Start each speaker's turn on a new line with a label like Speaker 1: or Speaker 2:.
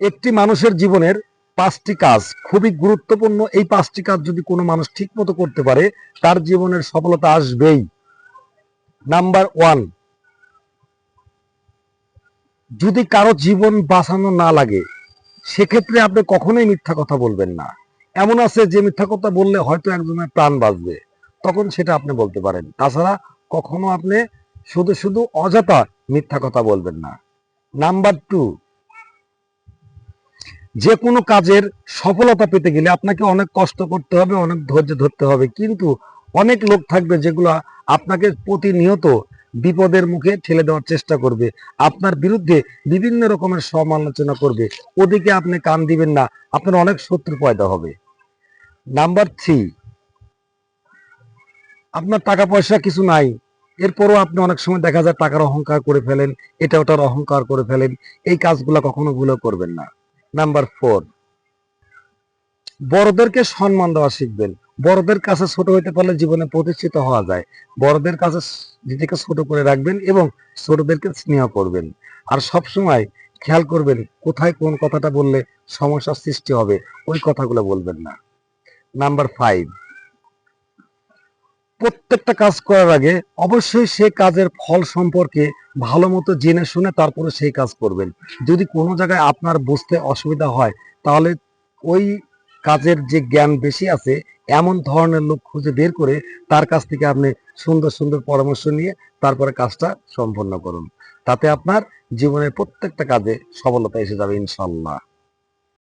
Speaker 1: একটি মানুষের জীবনের 5টি কাজ খুবই গুরুত্বপূর্ণ। এই 5টি কাজ যদি কোনো মানুষ ঠিক মতো করতে পারে, তার জীবনের সফলতা আসবেই। নাম্বার 1, যদি কারো জীবন বাঁচানো না লাগে, সেক্ষেত্রে আপনি কখনোই মিথ্যা কথা বলবেন না। এমন আছে যে মিথ্যা কথা বললে হয়তো একজনের প্রাণ বাঁচবে, তখন সেটা আপনি বলতে পারেন। তাছাড়া কখনো আপনি শুধু শুধু অযথা মিথ্যা কথা বলবেন না। নাম্বার 2, যে কোনো কাজের সফলতা পেতে গেলে আপনাকে অনেক কষ্ট করতে হবে, অনেক ধৈর্য ধরতে হবে, কিন্তু অনেক লোক থাকবে যেগুলো আপনাকে প্রতিনিয়ত বিপদের মুখে ঠেলে দেওয়ার চেষ্টা করবে, আপনার বিরুদ্ধে বিভিন্ন রকমের সমালোচনা করবে। ওদিকে আপনি কান দিবেন না, আপনার অনেক শত্রু পয়দা হবে। নাম্বার 3, আপনার টাকা পয়সা কিছু নাই, এরপরও আপনি অনেক সময় দেখা যায় টাকার অহংকার করে ফেলেন, এটা ওটার অহংকার করে ফেলেন। এই কাজগুলো কখনো ভুলেও করবেন না। নাম্বার 4, বড়দেরকে সম্মান দেওয়া শিখবেন। বড়দের কাছে ছোট হইতে পারলে জীবনে প্রতিষ্ঠিত হওয়া যায়। বড়দের কাছে নিজেকে ছোট করে রাখবেন এবং ছোটদেরকে স্নেহ করবেন। আর সব সময় খেয়াল করবেন কোথায় কোন কথাটা বললে সমস্যার সৃষ্টি হবে, ওই কথাগুলো বলবেন না। নাম্বার 5, প্রত্যেকটা কাজ করার আগে অবশ্যই সে কাজের ফল সম্পর্কে ভালো মতো জেনে শুনে তারপরে সেই কাজ করবেন। যদি কোনো জায়গায় আপনার বুঝতে অসুবিধা হয়, তাহলে ওই কাজের যে জ্ঞান বেশি আছে এমন ধরনের লোক খুঁজে বের করে তার কাছ থেকে আপনি সুন্দর সুন্দর পরামর্শ নিয়ে তারপরে কাজটা সম্পন্ন করুন। তাতে আপনার জীবনের প্রত্যেকটা কাজে সফলতা এসে যাবে ইনশাল্লাহ।